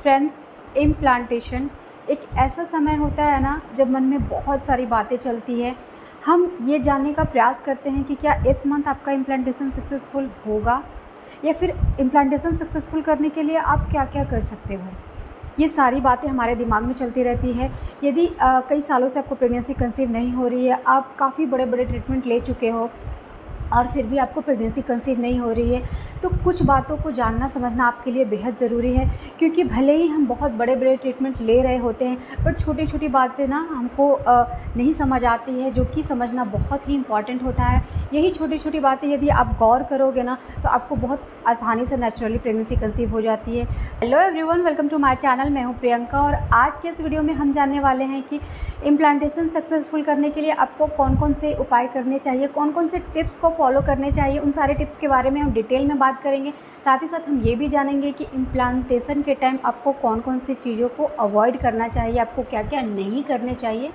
Friends, implantation एक ऐसा समय होता है ना जब मन में बहुत सारी बातें चलती है। हम ये जानने का प्रयास करते हैं कि क्या इस मंथ आपका इम्प्लांटेशन सक्सेसफुल होगा या फिर इम्प्लांटेशन सक्सेसफुल करने के लिए आप क्या क्या कर सकते हो। ये सारी बातें हमारे दिमाग में चलती रहती है। यदि कई सालों से आपको प्रेगनेंसी कंसीव नहीं हो रही है, आप काफ़ी बड़े बड़े ट्रीटमेंट ले चुके हो और फिर भी आपको प्रेगनेंसी कंसीव नहीं हो रही है, तो कुछ बातों को जानना समझना आपके लिए बेहद ज़रूरी है। क्योंकि भले ही हम बहुत बड़े बड़े ट्रीटमेंट ले रहे होते हैं, पर छोटी छोटी बातें ना हमको नहीं समझ आती है, जो कि समझना बहुत ही इम्पॉर्टेंट होता है। यही छोटी छोटी बातें यदि आप गौर करोगे ना, तो आपको बहुत आसानी से नेचुरली प्रेगनेंसी कंसीव हो जाती है। Hello everyone, welcome to my channel. मैं हूँ प्रियंका और आज के इस वीडियो में हम जानने वाले हैं कि इम्प्लांटेशन सक्सेसफुल करने के लिए आपको कौन कौन से उपाय करने चाहिए, कौन कौन से टिप्स को फॉलो करने चाहिए। उन सारे टिप्स के बारे में हम डिटेल में बात करेंगे। साथ ही साथ हम ये भी जानेंगे कि इम्प्लांटेशन के टाइम आपको कौन कौन सी चीज़ों को अवॉइड करना चाहिए, आपको क्या क्या नहीं करने चाहिए।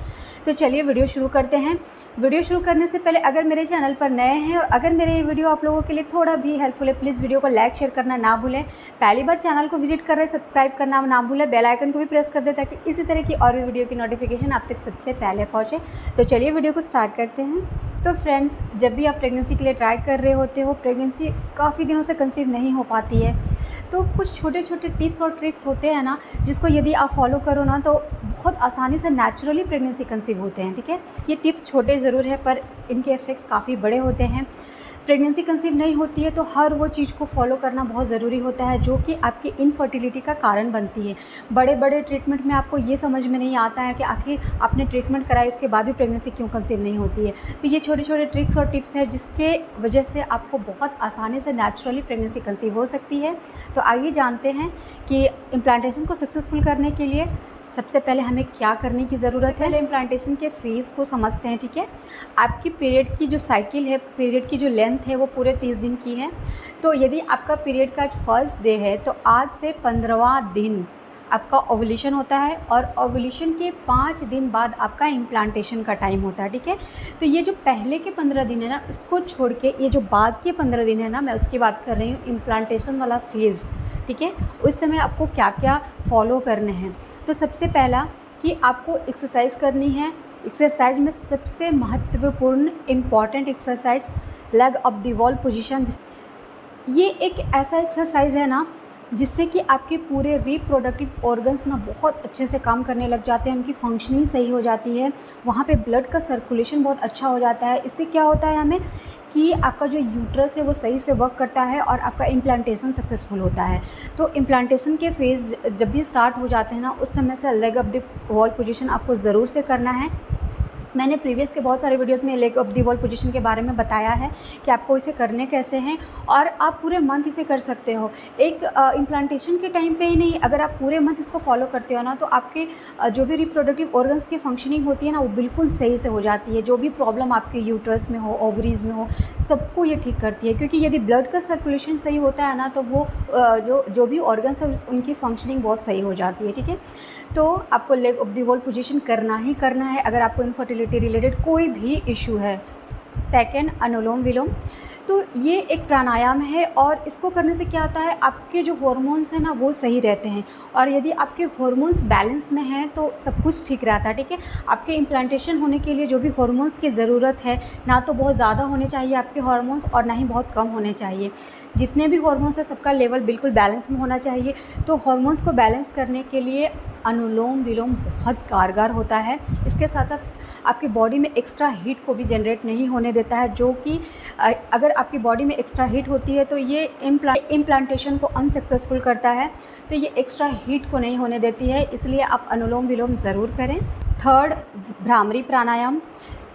तो चलिए वीडियो शुरू करते हैं। वीडियो शुरू करने से पहले अगर मेरे चैनल पर नए हैं और अगर मेरे ये वीडियो आप लोगों के लिए थोड़ा भी हेल्पफुल है, प्लीज़ वीडियो को लाइक शेयर करना ना भूलें। पहली बार चैनल को विजिट कर रहे हैं, सब्सक्राइब करना ना भूलें। बेल आइकन को भी प्रेस कर दें ताकि इसी तरह की और भी वीडियो की नोटिफिकेशन आप तक सबसे पहले पहुँचे। तो चलिए वीडियो को स्टार्ट करते हैं। तो फ्रेंड्स, जब भी आप प्रेगनेंसी के लिए ट्राई कर रहे होते हो, प्रेगनेंसी काफ़ी दिनों से कंसीव नहीं हो पाती है, तो कुछ छोटे छोटे टिप्स और ट्रिक्स होते हैं ना, जिसको यदि आप फॉलो करो ना तो बहुत आसानी से नेचुरली प्रेगनेंसी कंसीव होते हैं। ठीक है, ये टिप्स छोटे ज़रूर है पर इनके इफ़ेक्ट काफ़ी बड़े होते हैं। प्रेगनेंसी कंसीव नहीं होती है तो हर वो चीज़ को फॉलो करना बहुत ज़रूरी होता है जो कि आपकी इनफर्टिलिटी का कारण बनती है। बड़े बड़े ट्रीटमेंट में आपको ये समझ में नहीं आता है कि आखिर आपने ट्रीटमेंट कराई उसके बाद भी प्रेगनेंसी क्यों कंसीव नहीं होती है। तो ये छोटे छोटे ट्रिक्स और टिप्स हैं जिसके वजह से आपको बहुत आसानी से नेचुरली प्रेगनेंसी कंसीव हो सकती है। तो आइए जानते हैं कि इम्प्लांटेशन को सक्सेसफुल करने के लिए सबसे पहले हमें क्या करने की ज़रूरत है। पहले इम्प्लांटेशन के फेज़ को समझते हैं। ठीक है, आपकी पीरियड की जो साइकिल है, पीरियड की जो लेंथ है वो पूरे 30 दिन की है। तो यदि आपका पीरियड का आज फर्स्ट डे है तो आज से 15वां दिन आपका ओवुलेशन होता है और ओवुलेशन के 5 दिन बाद आपका इम्प्लांटेशन का टाइम होता है। ठीक है, तो ये जो पहले के 15 दिन है ना, इसको छोड़ के ये जो बाद के 15 दिन है ना, मैं उसकी बात कर रही हूँ, इम्प्लांटेशन वाला फेज़। ठीक है, उस समय आपको क्या क्या फॉलो करने हैं। तो सबसे पहला कि आपको एक्सरसाइज करनी है। एक्सरसाइज में सबसे महत्वपूर्ण important exercise leg up the wall position. ये एक ऐसा एक्सरसाइज है ना जिससे कि आपके पूरे रिप्रोडक्टिव ऑर्गन्स ना बहुत अच्छे से काम करने लग जाते हैं, उनकी फंक्शनिंग सही हो जाती है, वहाँ पे ब्लड का सर्कुलेशन बहुत अच्छा हो जाता है। इससे क्या होता है हमें कि आपका जो यूट्रस है वो सही से वर्क करता है और आपका इम्प्लांटेशन सक्सेसफुल होता है। तो इम्प्लांटेशन के फेज़ जब भी स्टार्ट हो जाते हैं ना, उस समय से leg up the wall position आपको ज़रूर से करना है। मैंने प्रीवियस के बहुत सारे वीडियोस में leg up the wall position के बारे में बताया है कि आपको इसे करने कैसे हैं और आप पूरे मंथ इसे कर सकते हो। एक इम्प्लांटेशन के टाइम पे ही नहीं, अगर आप पूरे मंथ इसको फॉलो करते हो ना, तो आपके जो भी रिप्रोडक्टिव ऑर्गन्स की फंक्शनिंग होती है ना, वो बिल्कुल सही से हो जाती है। जो भी प्रॉब्लम आपके यूट्रस में हो, ओवरीज में हो, सबको ये ठीक करती है। क्योंकि यदि ब्लड का सर्कुलेशन सही होता है ना, तो वो जो भी ऑर्गन्स है उनकी फंक्शनिंग बहुत सही हो जाती है। ठीक है, तो आपको leg of the wall position करना ही करना है अगर आपको इनफर्टिलिटी रिलेटेड कोई भी इशू है। सेकंड, अनुलोम विलोम। तो ये एक प्राणायाम है और इसको करने से क्या होता है, आपके जो हार्मोन्स हैं ना वो सही रहते हैं और यदि आपके हार्मोन्स बैलेंस में हैं तो सब कुछ ठीक रहता है। ठीक है, आपके इम्प्लांटेशन होने के लिए जो भी हार्मोन्स की ज़रूरत है, ना तो बहुत ज़्यादा होने चाहिए आपके हार्मोन्स और ना ही बहुत कम होने चाहिए। जितने भी हार्मोन्स हैं सबका लेवल बिल्कुल बैलेंस में होना चाहिए। तो हार्मोन्स को बैलेंस करने के लिए अनुलोम विलोम बहुत कारगर होता है। इसके साथ साथ आपकी बॉडी में एक्स्ट्रा हीट को भी जनरेट नहीं होने देता है, जो कि अगर आपकी बॉडी में एक्स्ट्रा हीट होती है तो ये इम्प्लांटेशन को अनसक्सेसफुल करता है। तो ये एक्स्ट्रा हीट को नहीं होने देती है, इसलिए आप अनुलोम विलोम ज़रूर करें। थर्ड, भ्रामरी प्राणायाम।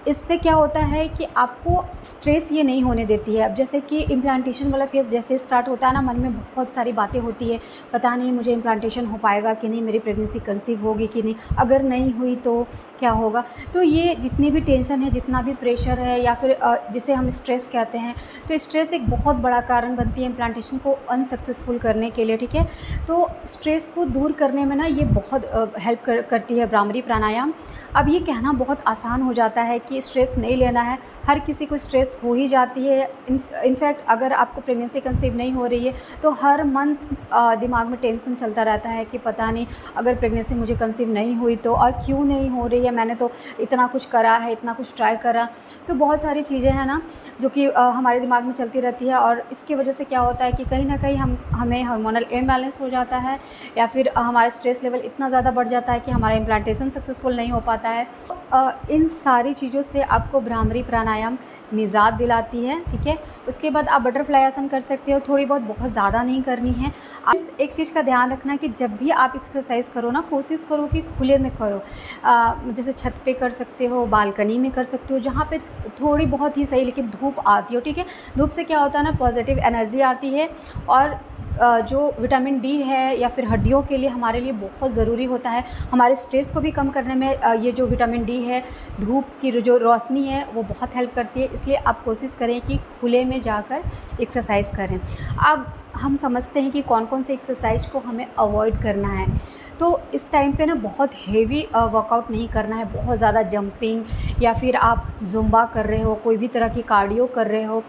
इससे क्या होता है कि आपको स्ट्रेस ये नहीं होने देती है। अब जैसे कि इम्प्लांटेशन वाला फेज़ जैसे स्टार्ट होता है ना, मन में बहुत सारी बातें होती है, पता नहीं मुझे इम्प्लांटेशन हो पाएगा कि नहीं, मेरी प्रेगनेंसी कंसीव होगी कि नहीं, अगर नहीं हुई तो क्या होगा। तो ये जितनी भी टेंशन है, जितना भी प्रेशर है या फिर जिसे हम स्ट्रेस कहते हैं, तो स्ट्रेस एक बहुत बड़ा कारण बनती है इम्प्लांटेशन को अनसक्सेसफुल करने के लिए। ठीक है, तो स्ट्रेस को दूर करने में ना ये बहुत हेल्प करती है भ्रामरी प्राणायाम। अब ये कहना बहुत आसान हो जाता है कि स्ट्रेस नहीं लेना है, हर किसी को स्ट्रेस हो ही जाती है। इनफैक्ट अगर आपको प्रेगनेंसी कंसीव नहीं हो रही है तो हर मंथ दिमाग में टेंशन चलता रहता है कि पता नहीं अगर प्रेगनेंसी मुझे कंसीव नहीं हुई तो, और क्यों नहीं हो रही है, मैंने तो इतना कुछ करा है, इतना कुछ ट्राई करा। तो बहुत सारी चीज़ें हैं ना जो कि हमारे दिमाग में चलती रहती है, और इसकी वजह से क्या होता है कि कहीं ना कहीं हमें हार्मोनल इम्बैलेंस हो जाता है, या फिर हमारा स्ट्रेस लेवल इतना ज़्यादा बढ़ जाता है कि हमारा इम्प्लांटेशन सक्सेसफुल नहीं हो पाता है। इन सारी चीज़ों से आपको भ्रामरी प्राणायाम निजात दिलाती है, ठीक है। उसके बाद आप बटरफ्लाई आसन कर सकते हो, थोड़ी बहुत ज़्यादा नहीं करनी है। आप एक चीज़ का ध्यान रखना कि जब भी आप एक्सरसाइज करो ना, कोशिश करो कि खुले में करो। जैसे छत पे कर सकते हो, बालकनी में कर सकते हो, जहाँ पे थोड़ी बहुत ही सही लेकिन धूप आती हो, ठीक है। धूप से क्या होता है ना, पॉजिटिव एनर्जी आती है, और जो विटामिन डी है या फिर हड्डियों के लिए हमारे लिए बहुत ज़रूरी होता है। हमारे स्ट्रेस को भी कम करने में ये जो विटामिन डी है, धूप की जो रोशनी है, वो बहुत हेल्प करती है। इसलिए आप कोशिश करें कि खुले में जाकर एक्सरसाइज करें। अब हम समझते हैं कि कौन कौन से एक्सरसाइज को हमें अवॉइड करना है। तो इस टाइम पे ना बहुत हेवी वर्कआउट नहीं करना है, बहुत ज़्यादा जंपिंग या फिर आप ज़ुम्बा कर रहे हो, कोई भी तरह की कार्डियो कर रहे हो,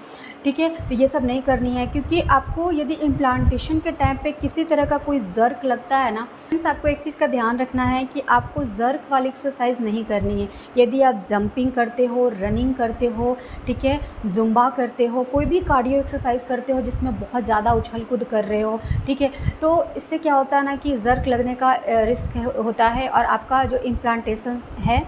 ठीक है, तो ये सब नहीं करनी है। क्योंकि आपको यदि इम्प्लांटेशन के टाइम पे किसी तरह का कोई ज़र्क लगता है ना, आपको एक चीज़ का ध्यान रखना है कि आपको ज़र्क वाली एक्सरसाइज नहीं करनी है। यदि आप जंपिंग करते हो, रनिंग करते हो, ठीक है, ज़ुम्बा करते हो, कोई भी कार्डियो एक्सरसाइज करते हो जिसमें बहुत ज़्यादा उछल कूद कर रहे हो, ठीक है, तो इससे क्या होता है ना कि ज़र्क लगने का रिस्क होता है और आपका जो इम्प्लांटेशन है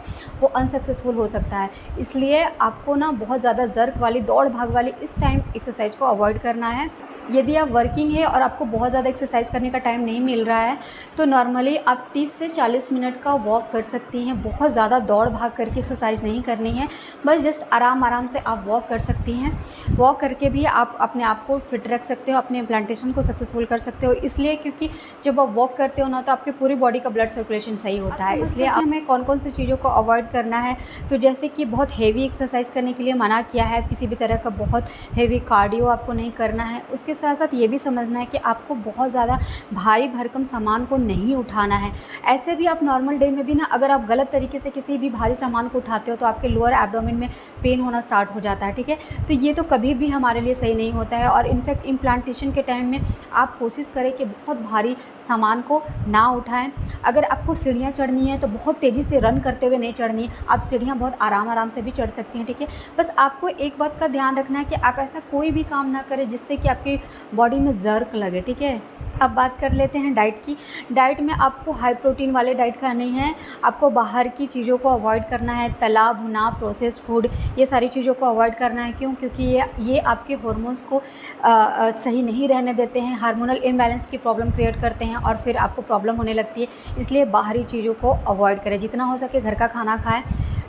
वो अनसक्सेसफुल हो सकता है। इसलिए आपको ना बहुत ज़्यादा ज़र्क वाली, दौड़ भाग वाली इस टाइम एक्सरसाइज को अवॉइड करना है। यदि आप वर्किंग है और आपको बहुत ज़्यादा एक्सरसाइज करने का टाइम नहीं मिल रहा है तो नॉर्मली आप 30 से 40 मिनट का वॉक कर सकती हैं। बहुत ज़्यादा दौड़ भाग करके एक्सरसाइज नहीं करनी है, बस जस्ट आराम से आप वॉक कर सकती हैं। वॉक करके भी आप अपने आप को फिट रख सकते हो, अपने इम्प्लांटेशन को सक्सेसफुल कर सकते हो। इसलिए क्योंकि जब आप वॉक करते हो ना तो आपकी पूरी बॉडी का ब्लड सर्कुलेशन सही होता है। इसलिए हमें कौन कौन सी चीज़ों को अवॉइड करना है, तो जैसे कि बहुत हेवी एक्सरसाइज करने के लिए मना किया है, किसी भी तरह का बहुत हेवी कार्डियो आपको नहीं करना है। उसके साथ साथ ये भी समझना है कि आपको बहुत ज़्यादा भारी भरकम सामान को नहीं उठाना है। ऐसे भी आप नॉर्मल डे में भी ना अगर आप गलत तरीके से किसी भी भारी सामान को उठाते हो तो आपके लोअर एब्डोमेन में पेन होना स्टार्ट हो जाता है, ठीक है। तो ये तो कभी भी हमारे लिए सही नहीं होता है। और इनफैक्ट इम्प्लांटेशन के टाइम में आप कोशिश करें कि बहुत भारी सामान को ना उठाएं। अगर आपको सीढ़ियाँ चढ़नी है तो बहुत तेज़ी से रन करते हुए नहीं चढ़नी है, आप सीढ़ियाँ बहुत आराम से भी चढ़ सकती हैं, ठीक है। बस आपको एक बात का ध्यान रखना है कि आप ऐसा कोई भी काम ना करें जिससे कि आपकी बॉडी में ज़र्क लगे, ठीक है। अब बात कर लेते हैं डाइट की। डाइट में आपको हाई प्रोटीन वाले डाइट खानी है, आपको बाहर की चीज़ों को अवॉइड करना है, तला भुना प्रोसेस्ड फूड, ये सारी चीज़ों को अवॉइड करना है। क्यों? क्योंकि ये आपके हार्मोन्स को सही नहीं रहने देते हैं, हार्मोनल इम्बैलेंस की प्रॉब्लम क्रिएट करते हैं और फिर आपको प्रॉब्लम होने लगती है। इसलिए बाहरी चीज़ों को अवॉइड करें, जितना हो सके घर का खाना खाएँ,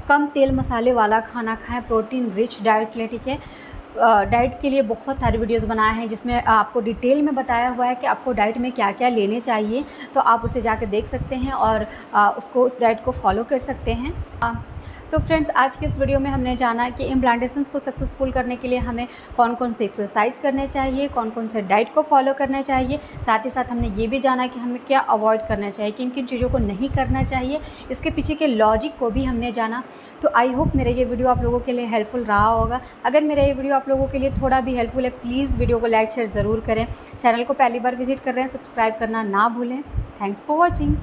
कम तेल मसाले वाला खाना खाएँ, प्रोटीन रिच डाइट लें, ठीक है। डाइट के लिए बहुत सारे वीडियोस बनाए हैं जिसमें आपको डिटेल में बताया हुआ है कि आपको डाइट में क्या क्या लेने चाहिए, तो आप उसे जाके देख सकते हैं और उस डाइट को फॉलो कर सकते हैं। तो फ्रेंड्स, आज के इस वीडियो में हमने जाना कि इम्प्लांटेशंस को सक्सेसफुल करने के लिए हमें कौन कौन से एक्सरसाइज करने चाहिए, कौन कौन से डाइट को फॉलो करना चाहिए। साथ ही साथ हमने ये भी जाना कि हमें क्या अवॉइड करना चाहिए, किन किन चीज़ों को नहीं करना चाहिए, इसके पीछे के लॉजिक को भी हमने जाना। तो आई होप मेरा ये वीडियो आप लोगों के लिए हेल्पफुल रहा होगा। अगर मेरा ये वीडियो आप लोगों के लिए थोड़ा भी हेल्पफुल है, प्लीज़ वीडियो को लाइक शेयर ज़रूर करें। चैनल को पहली बार विजिट कर रहे हैं, सब्सक्राइब करना ना भूलें। Thanks for watching.